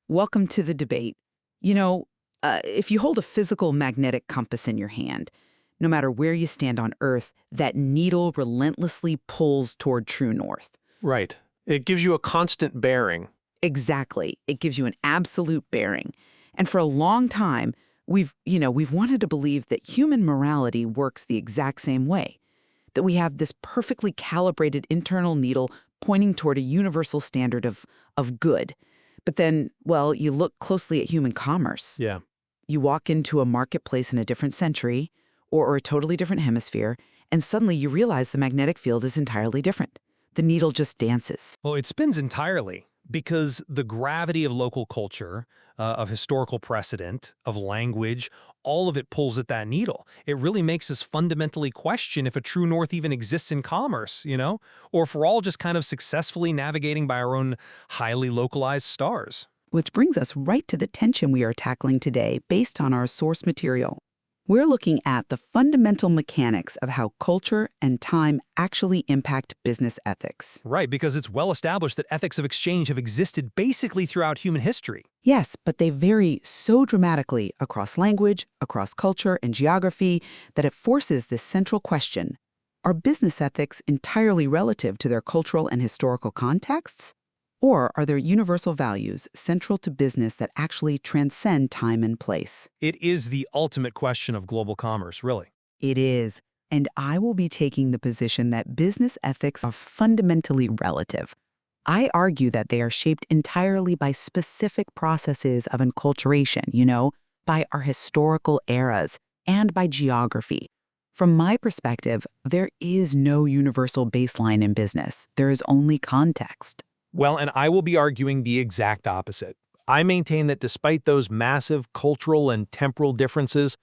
Welcome to the debate. You know, if you hold a physical magnetic compass in your hand, no matter where you stand on Earth, that needle relentlessly pulls toward true north. Right. It gives you a constant bearing. Exactly. It gives you an absolute bearing. And for a long time, we've wanted to believe that human morality works the exact same way, that we have this perfectly calibrated internal needle pointing toward a universal standard of good. But then, well, you look closely at human commerce. Yeah. You walk into a marketplace in a different century or a totally different hemisphere, and suddenly you realize the magnetic field is entirely different. The needle just dances. Well, it spins entirely because the gravity of local culture, of historical precedent, of language, all of it pulls at that needle. It really makes us fundamentally question if a true north even exists in commerce, or if we're all just kind of successfully navigating by our own highly localized stars. Which brings us right to the tension we are tackling today based on our source material. We're looking at the fundamental mechanics of how culture and time actually impact business ethics. Right, because it's well established that ethics of exchange have existed basically throughout human history. Yes, but they vary so dramatically across language, across culture, and geography that it forces this central question. Are business ethics entirely relative to their cultural and historical contexts? Or are there universal values central to business that actually transcend time and place? It is the ultimate question of global commerce, really. It is. And I will be taking the position that business ethics are fundamentally relative. I argue that they are shaped entirely by specific processes of enculturation, by our historical eras, and by geography. From my perspective, there is no universal baseline in business. There is only context. Well, and I will be arguing the exact opposite. I maintain that despite those massive cultural and temporal differences,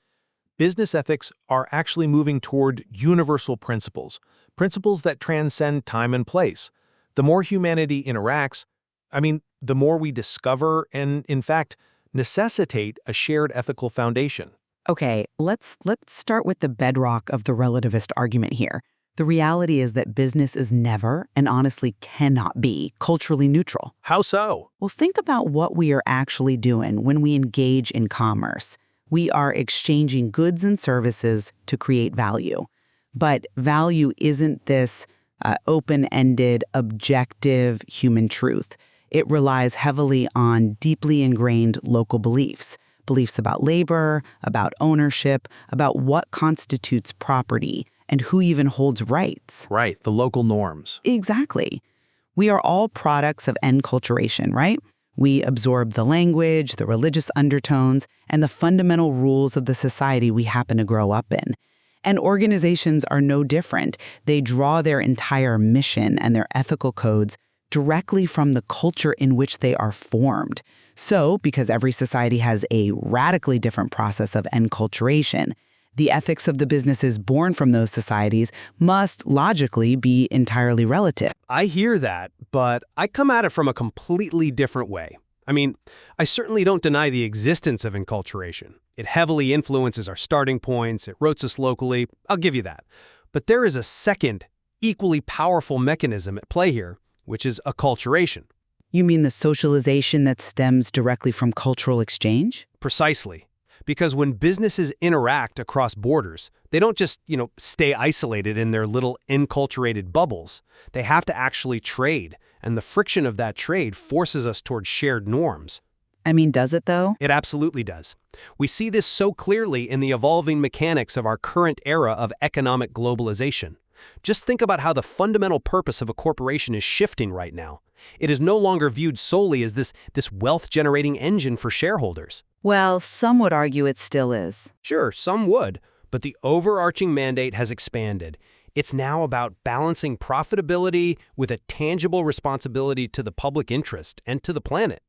business ethics are actually moving toward universal principles, principles that transcend time and place. The more humanity interacts, the more we discover and, in fact, necessitate a shared ethical foundation. Okay, let's start with the bedrock of the relativist argument here. The reality is that business is never, and honestly cannot be, culturally neutral. How so? Well, think about what we are actually doing when we engage in commerce. We are exchanging goods and services to create value. But value isn't this open-ended, objective human truth. It relies heavily on deeply ingrained local beliefs. Beliefs about labor, about ownership, about what constitutes property, and who even holds rights. Right, the local norms. Exactly. We are all products of enculturation, right? We absorb the language, the religious undertones, and the fundamental rules of the society we happen to grow up in. And organizations are no different. They draw their entire mission and their ethical codes directly from the culture in which they are formed. So, because every society has a radically different process of enculturation, the ethics of the businesses born from those societies must logically be entirely relative. I hear that, but I come at it from a completely different way. I certainly don't deny the existence of enculturation. It heavily influences our starting points, it roots us locally, I'll give you that. But there is a second, equally powerful mechanism at play here, which is acculturation. You mean the socialization that stems directly from cultural exchange? Precisely. Because when businesses interact across borders, they don't just, stay isolated in their little enculturated bubbles. They have to actually trade, and the friction of that trade forces us towards shared norms. Does it though? It absolutely does. We see this so clearly in the evolving mechanics of our current era of economic globalization. Just think about how the fundamental purpose of a corporation is shifting right now. It is no longer viewed solely as this wealth-generating engine for shareholders. Well, some would argue it still is. Sure, some would, but the overarching mandate has expanded. It's now about balancing profitability with a tangible responsibility to the public interest and to the planet.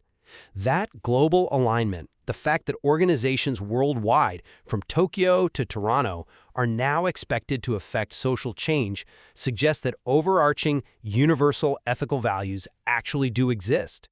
That global alignment, the fact that organizations worldwide, from Tokyo to Toronto, are now expected to affect social change, suggests that overarching, universal ethical values actually do exist.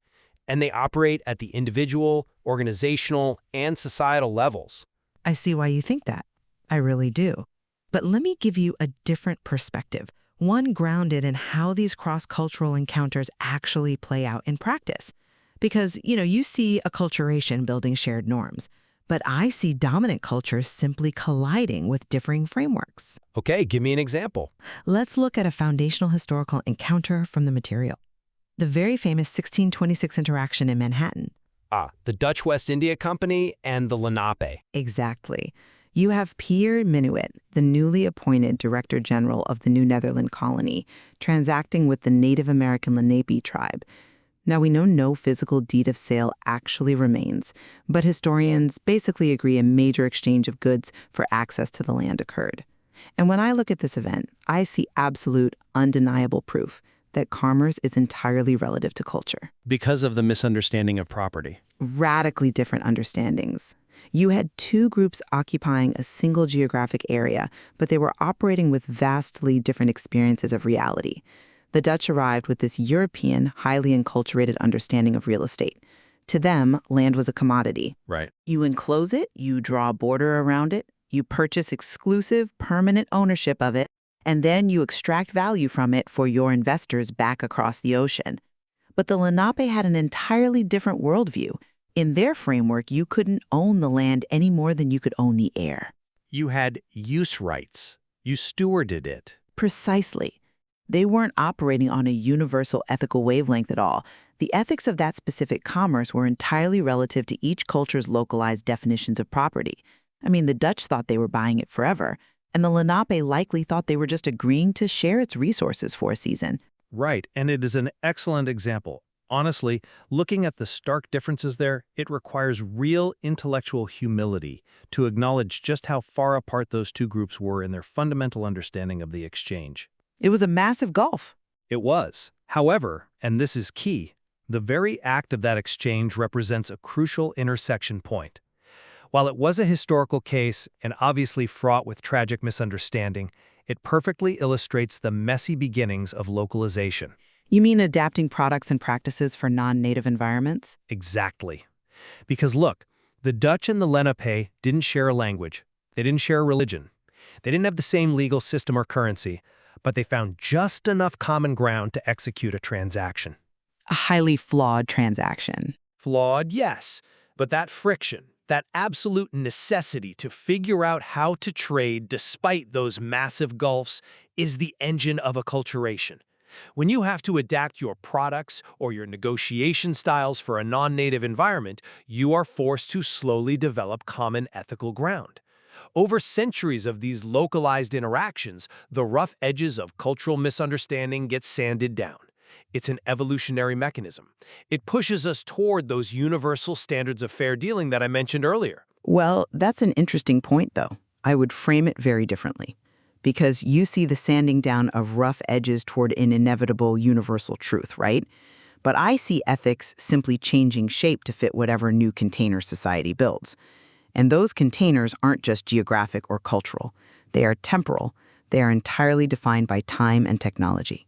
And they operate at the individual, organizational, and societal levels. I see why you think that. I really do. But let me give you a different perspective, one grounded in how these cross-cultural encounters actually play out in practice. Because, you see acculturation building shared norms, but I see dominant cultures simply colliding with differing frameworks. Okay, give me an example. Let's look at a foundational historical encounter from the material. The very famous 1626 interaction in Manhattan. The Dutch West India Company and the Lenape. Exactly. You have Pierre Minuit, the newly appointed Director General of the New Netherland colony, transacting with the Native American Lenape tribe. Now, we know no physical deed of sale actually remains, but historians basically agree a major exchange of goods for access to the land occurred. And when I look at this event, I see absolute, undeniable proof that commerce is entirely relative to culture. Because of the misunderstanding of property. Radically different understandings. You had two groups occupying a single geographic area, but they were operating with vastly different experiences of reality. The Dutch arrived with this European, highly enculturated understanding of real estate. To them, land was a commodity. Right. You enclose it, you draw a border around it, you purchase exclusive, permanent ownership of it, and then you extract value from it for your investors back across the ocean. But the Lenape had an entirely different worldview. In their framework, you couldn't own the land any more than you could own the air. You had use rights. You stewarded it. Precisely. They weren't operating on a universal ethical wavelength at all. The ethics of that specific commerce were entirely relative to each culture's localized definitions of property. I mean, the Dutch thought they were buying it forever, and the Lenape likely thought they were just agreeing to share its resources for a season. Right, and it is an excellent example. Honestly, looking at the stark differences there, it requires real intellectual humility to acknowledge just how far apart those two groups were in their fundamental understanding of the exchange. It was a massive gulf. It was. However, and this is key, the very act of that exchange represents a crucial intersection point. While it was a historical case and obviously fraught with tragic misunderstanding, it perfectly illustrates the messy beginnings of localization. You mean adapting products and practices for non-native environments? Exactly. Because look, the Dutch and the Lenape didn't share a language. They didn't share a religion. They didn't have the same legal system or currency, but they found just enough common ground to execute a transaction. A highly flawed transaction. Flawed, yes, but that friction, that absolute necessity to figure out how to trade despite those massive gulfs, is the engine of acculturation. When you have to adapt your products or your negotiation styles for a non-native environment, you are forced to slowly develop common ethical ground. Over centuries of these localized interactions, the rough edges of cultural misunderstanding get sanded down. It's an evolutionary mechanism. It pushes us toward those universal standards of fair dealing that I mentioned earlier. Well, that's an interesting point, though. I would frame it very differently. Because you see the sanding down of rough edges toward an inevitable universal truth, right? But I see ethics simply changing shape to fit whatever new container society builds. And those containers aren't just geographic or cultural. They are temporal. They are entirely defined by time and technology.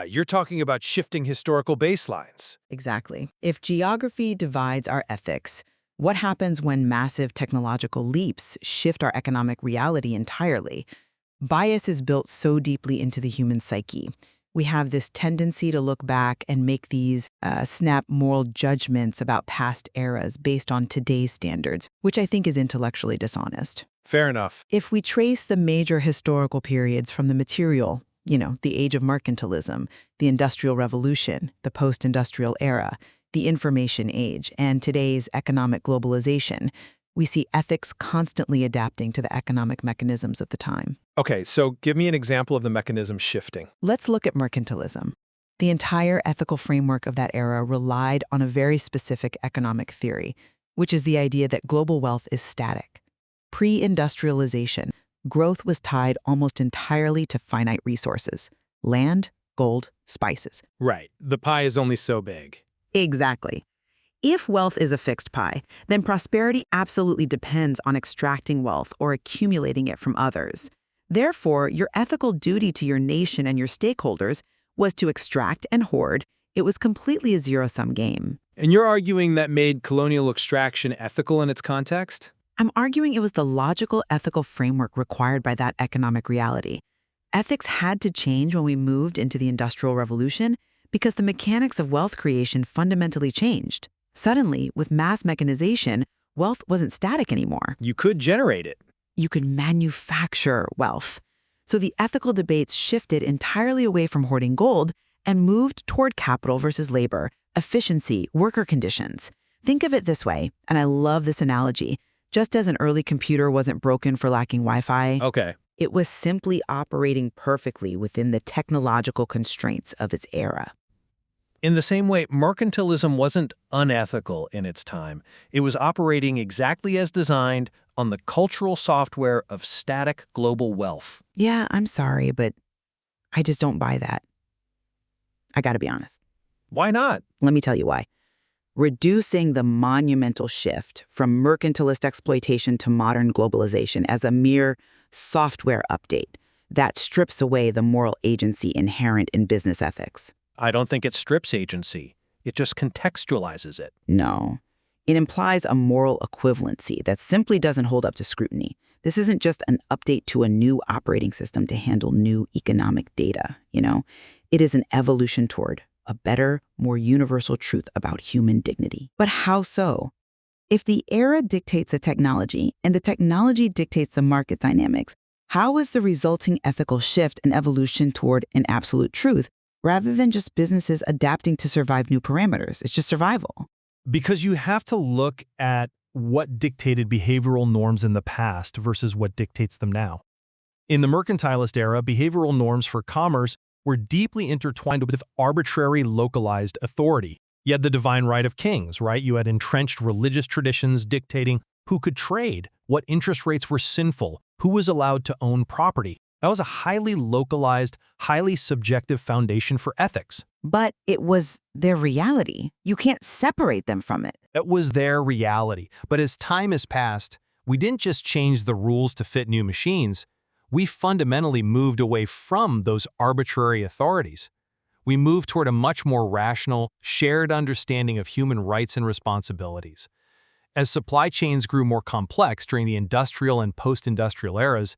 You're talking about shifting historical baselines. Exactly. If geography divides our ethics, what happens when massive technological leaps shift our economic reality entirely? Bias is built so deeply into the human psyche. We have this tendency to look back and make these snap moral judgments about past eras based on today's standards, which I think is intellectually dishonest. Fair enough. If we trace the major historical periods from the material, the age of mercantilism, the Industrial Revolution, the post-industrial era, the information age, and today's economic globalization, we see ethics constantly adapting to the economic mechanisms of the time. Okay, so give me an example of the mechanism shifting. Let's look at mercantilism. The entire ethical framework of that era relied on a very specific economic theory, which is the idea that global wealth is static. Pre-industrialization, growth was tied almost entirely to finite resources: land, gold, spices. Right. The pie is only so big. Exactly. If wealth is a fixed pie, then prosperity absolutely depends on extracting wealth or accumulating it from others. Therefore, your ethical duty to your nation and your stakeholders was to extract and hoard. It was completely a zero-sum game. And you're arguing that made colonial extraction ethical in its context? I'm arguing it was the logical ethical framework required by that economic reality. Ethics had to change when we moved into the Industrial Revolution because the mechanics of wealth creation fundamentally changed. Suddenly, with mass mechanization, wealth wasn't static anymore. You could generate it. You could manufacture wealth. So the ethical debates shifted entirely away from hoarding gold and moved toward capital versus labor, efficiency, worker conditions. Think of it this way, and I love this analogy. Just as an early computer wasn't broken for lacking Wi-Fi, Okay. it was simply operating perfectly within the technological constraints of its era. In the same way, mercantilism wasn't unethical in its time. It was operating exactly as designed on the cultural software of static global wealth. Yeah, I'm sorry, but I just don't buy that. I gotta be honest. Why not? Let me tell you why. Reducing the monumental shift from mercantilist exploitation to modern globalization as a mere software update that strips away the moral agency inherent in business ethics. I don't think it strips agency. It just contextualizes it. No. It implies a moral equivalency that simply doesn't hold up to scrutiny. This isn't just an update to a new operating system to handle new economic data, It is an evolution toward a better, more universal truth about human dignity. But how so? If the era dictates the technology and the technology dictates the market dynamics, how is the resulting ethical shift an evolution toward an absolute truth rather than just businesses adapting to survive new parameters? It's just survival. Because you have to look at what dictated behavioral norms in the past versus what dictates them now. In the mercantilist era, behavioral norms for commerce were deeply intertwined with arbitrary localized authority. You had the divine right of kings, right? You had entrenched religious traditions dictating who could trade, what interest rates were sinful, who was allowed to own property. That was a highly localized, highly subjective foundation for ethics. But it was their reality. You can't separate them from it. That was their reality. But as time has passed, we didn't just change the rules to fit new machines. We fundamentally moved away from those arbitrary authorities. We moved toward a much more rational, shared understanding of human rights and responsibilities. As supply chains grew more complex during the industrial and post-industrial eras,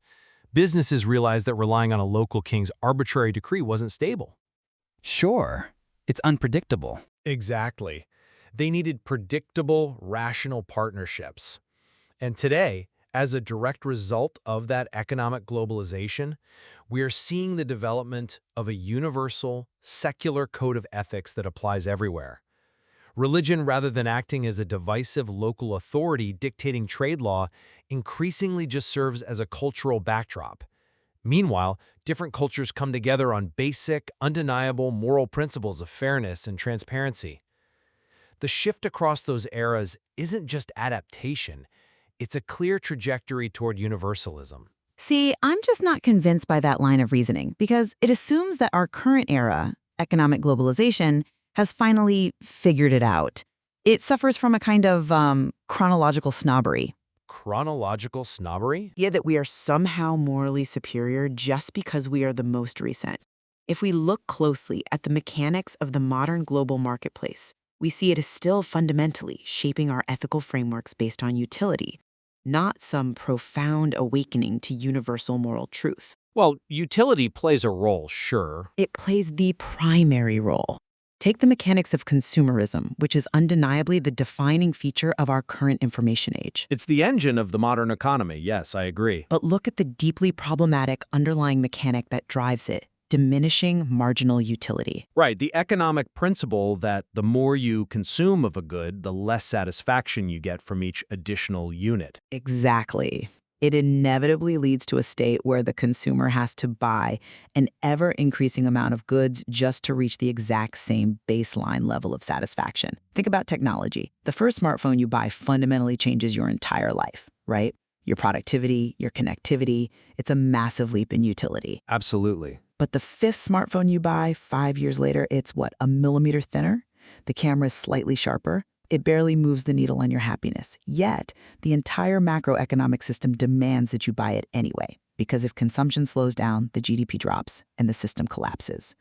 businesses realized that relying on a local king's arbitrary decree wasn't stable. Sure, it's unpredictable. Exactly. They needed predictable, rational partnerships. And today, as a direct result of that economic globalization, we are seeing the development of a universal, secular code of ethics that applies everywhere. Religion, rather than acting as a divisive local authority dictating trade law, increasingly just serves as a cultural backdrop. Meanwhile, different cultures come together on basic, undeniable moral principles of fairness and transparency. The shift across those eras isn't just adaptation, it's a clear trajectory toward universalism. See, I'm just not convinced by that line of reasoning because it assumes that our current era, economic globalization, has finally figured it out. It suffers from a kind of chronological snobbery. Chronological snobbery? Yeah, that we are somehow morally superior just because we are the most recent. If we look closely at the mechanics of the modern global marketplace, we see it is still fundamentally shaping our ethical frameworks based on utility, not some profound awakening to universal moral truth. Well, utility plays a role, sure. It plays the primary role. Take the mechanics of consumerism, which is undeniably the defining feature of our current information age. It's the engine of the modern economy. Yes, I agree. But look at the deeply problematic underlying mechanic that drives it, diminishing marginal utility. Right, the economic principle that the more you consume of a good, the less satisfaction you get from each additional unit. Exactly. It inevitably leads to a state where the consumer has to buy an ever-increasing amount of goods just to reach the exact same baseline level of satisfaction. Think about technology. The first smartphone you buy fundamentally changes your entire life, right? Your productivity, your connectivity. It's a massive leap in utility. Absolutely. But the fifth smartphone you buy 5 years later, it's what, a millimeter thinner? The camera is slightly sharper. It barely moves the needle on your happiness. Yet, the entire macroeconomic system demands that you buy it anyway, because if consumption slows down, the GDP drops and the system collapses.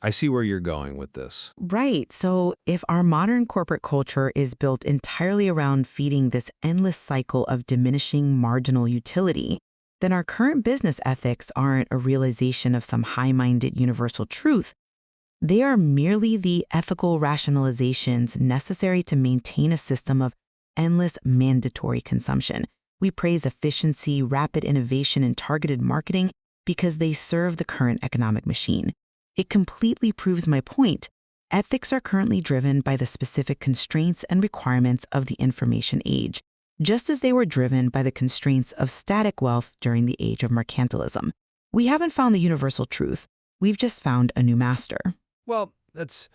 I see where you're going with this. Right. So if our modern corporate culture is built entirely around feeding this endless cycle of diminishing marginal utility, then our current business ethics aren't a realization of some high-minded universal truth. They are merely the ethical rationalizations necessary to maintain a system of endless mandatory consumption. We praise efficiency, rapid innovation, and targeted marketing because they serve the current economic machine. It completely proves my point. Ethics are currently driven by the specific constraints and requirements of the information age, just as they were driven by the constraints of static wealth during the age of mercantilism. We haven't found the universal truth. We've just found a new master. Well, that's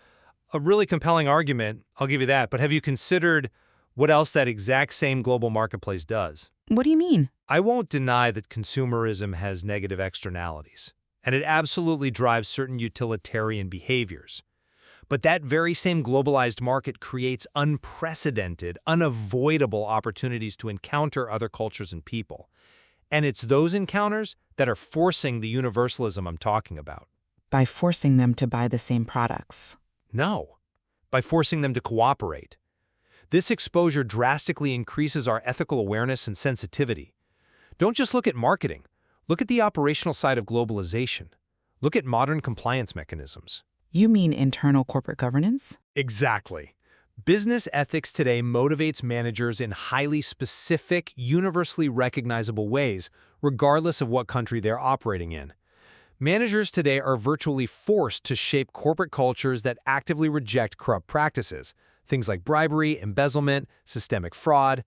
a really compelling argument, I'll give you that, but have you considered what else that exact same global marketplace does? What do you mean? I won't deny that consumerism has negative externalities, and it absolutely drives certain utilitarian behaviors. But that very same globalized market creates unprecedented, unavoidable opportunities to encounter other cultures and people. And it's those encounters that are forcing the universalism I'm talking about. By forcing them to buy the same products. No, by forcing them to cooperate. This exposure drastically increases our ethical awareness and sensitivity. Don't just look at marketing. Look at the operational side of globalization. Look at modern compliance mechanisms. You mean internal corporate governance? Exactly. Business ethics today motivates managers in highly specific, universally recognizable ways, regardless of what country they're operating in. Managers today are virtually forced to shape corporate cultures that actively reject corrupt practices, things like bribery, embezzlement, systemic fraud.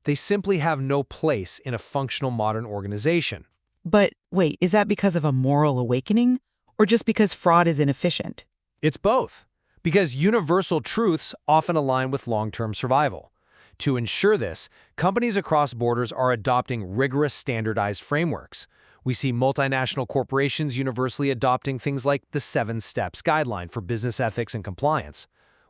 They simply have no place in a functional modern organization. But wait, is that because of a moral awakening? Or just because fraud is inefficient? It's both, because universal truths often align with long-term survival. To ensure this, companies across borders are adopting rigorous standardized frameworks. We see multinational corporations universally adopting things like the 7 Steps guideline for business ethics and compliance.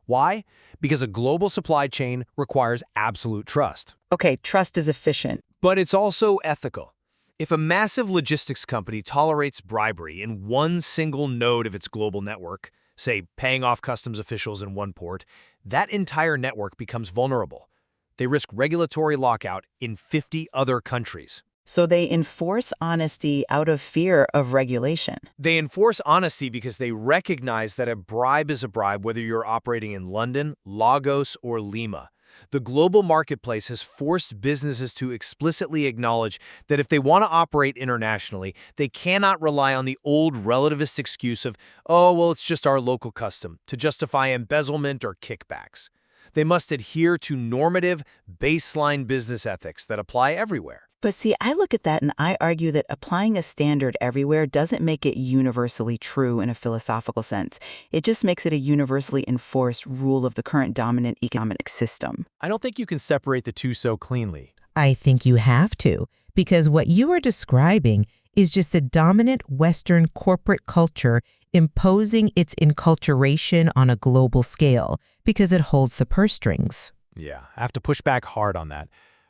Why? Because a global supply chain requires absolute trust. Okay, trust is efficient. But it's also ethical. If a massive logistics company tolerates bribery in one single node of its global network, say paying off customs officials in one port, that entire network becomes vulnerable. They risk regulatory lockout in 50 other countries. So they enforce honesty out of fear of regulation. They enforce honesty because they recognize that a bribe is a bribe whether you're operating in London, Lagos, or Lima. The global marketplace has forced businesses to explicitly acknowledge that if they want to operate internationally, they cannot rely on the old relativist excuse of, oh, well, it's just our local custom, to justify embezzlement or kickbacks. They must adhere to normative, baseline business ethics that apply everywhere. But see, I look at that and I argue that applying a standard everywhere doesn't make it universally true in a philosophical sense. It just makes it a universally enforced rule of the current dominant economic system. I don't think you can separate the two so cleanly. I think you have to, because what you are describing is just the dominant Western corporate culture imposing its enculturation on a global scale because it holds the purse strings. Yeah, I have to push back hard on that.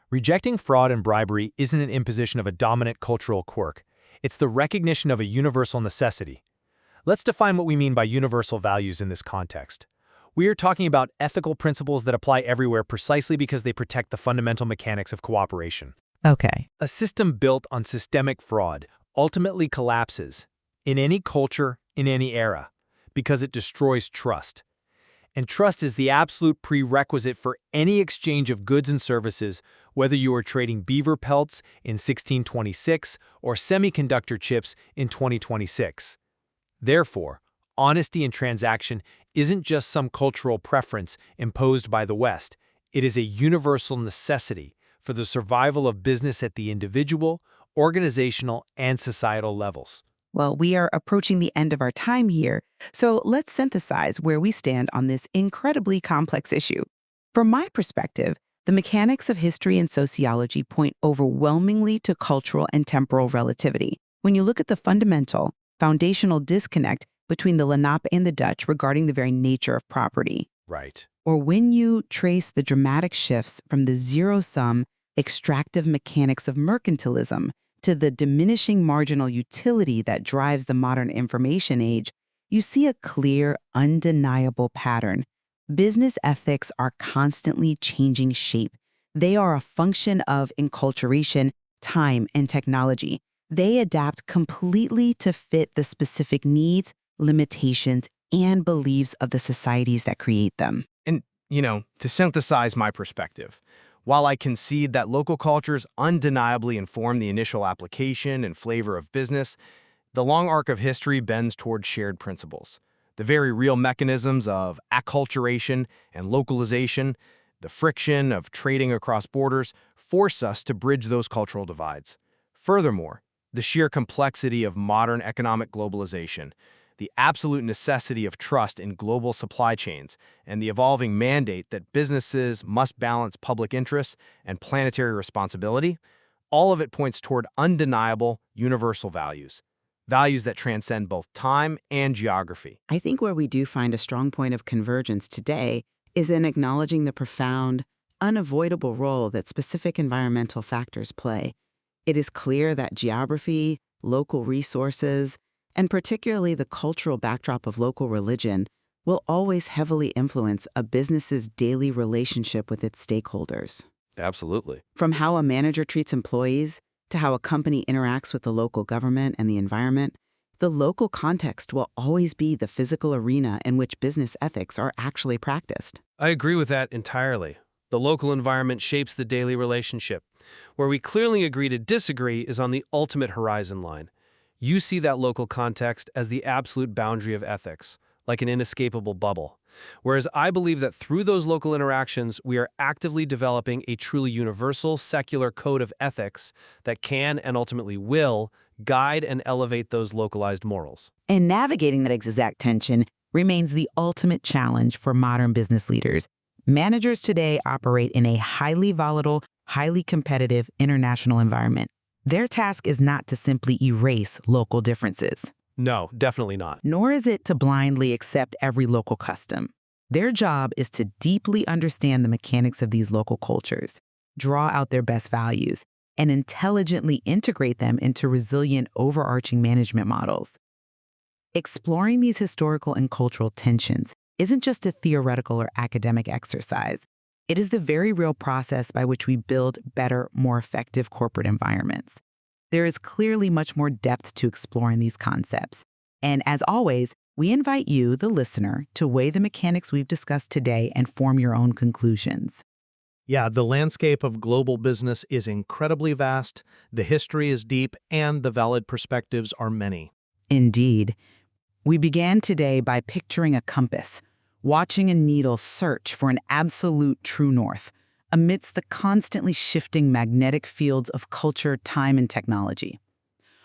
Rejecting fraud and bribery isn't an imposition of a dominant cultural quirk. It's the recognition of a universal necessity. Let's define what we mean by universal values in this context. We are talking about ethical principles that apply everywhere precisely because they protect the fundamental mechanics of cooperation. Okay. A system built on systemic fraud ultimately collapses, in any culture, in any era, because it destroys trust. And trust is the absolute prerequisite for any exchange of goods and services, whether you are trading beaver pelts in 1626 or semiconductor chips in 2026. Therefore, honesty in transaction isn't just some cultural preference imposed by the West. It is a universal necessity for the survival of business at the individual, organizational, and societal levels. Well, we are approaching the end of our time here, so let's synthesize where we stand on this incredibly complex issue. From my perspective, the mechanics of history and sociology point overwhelmingly to cultural and temporal relativity. When you look at the fundamental, foundational disconnect between the Lenape and the Dutch regarding the very nature of property. Right. Or when you trace the dramatic shifts from the zero-sum, extractive mechanics of mercantilism to the diminishing marginal utility that drives the modern information age, you see a clear, undeniable pattern. Business ethics are constantly changing shape. They are a function of enculturation, time, and technology. They adapt completely to fit the specific needs, limitations, and beliefs of the societies that create them. And, to synthesize my perspective, while I concede that local cultures undeniably inform the initial application and flavor of business, the long arc of history bends toward shared principles. The very real mechanisms of acculturation and localization, the friction of trading across borders, force us to bridge those cultural divides. Furthermore, the sheer complexity of modern economic globalization, the absolute necessity of trust in global supply chains, and the evolving mandate that businesses must balance public interests and planetary responsibility, all of it points toward undeniable, universal values. Values that transcend both time and geography. I think where we do find a strong point of convergence today is in acknowledging the profound, unavoidable role that specific environmental factors play. It is clear that geography, local resources, and particularly the cultural backdrop of local religion will always heavily influence a business's daily relationship with its stakeholders. Absolutely. From how a manager treats employees to how a company interacts with the local government and the environment, the local context will always be the physical arena in which business ethics are actually practiced. I agree with that entirely. The local environment shapes the daily relationship. Where we clearly agree to disagree is on the ultimate horizon line. You see that local context as the absolute boundary of ethics, like an inescapable bubble. Whereas I believe that through those local interactions, we are actively developing a truly universal, secular code of ethics that can and ultimately will guide and elevate those localized morals. And navigating that exact tension remains the ultimate challenge for modern business leaders. Managers today operate in a highly volatile, highly competitive international environment. Their task is not to simply erase local differences. No, definitely not. Nor is it to blindly accept every local custom. Their job is to deeply understand the mechanics of these local cultures, draw out their best values, and intelligently integrate them into resilient, overarching management models. Exploring these historical and cultural tensions isn't just a theoretical or academic exercise. It is the very real process by which we build better, more effective corporate environments. There is clearly much more depth to exploring these concepts. And as always, we invite you, the listener, to weigh the mechanics we've discussed today and form your own conclusions. Yeah, the landscape of global business is incredibly vast, the history is deep, and the valid perspectives are many. Indeed. We began today by picturing a compass, watching a needle search for an absolute true north amidst the constantly shifting magnetic fields of culture, time, and technology.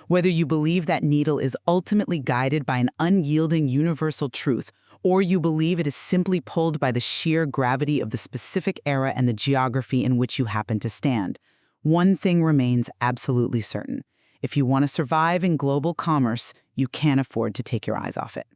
Whether you believe that needle is ultimately guided by an unyielding universal truth, or you believe it is simply pulled by the sheer gravity of the specific era and the geography in which you happen to stand, one thing remains absolutely certain. If you want to survive in global commerce, you can't afford to take your eyes off it.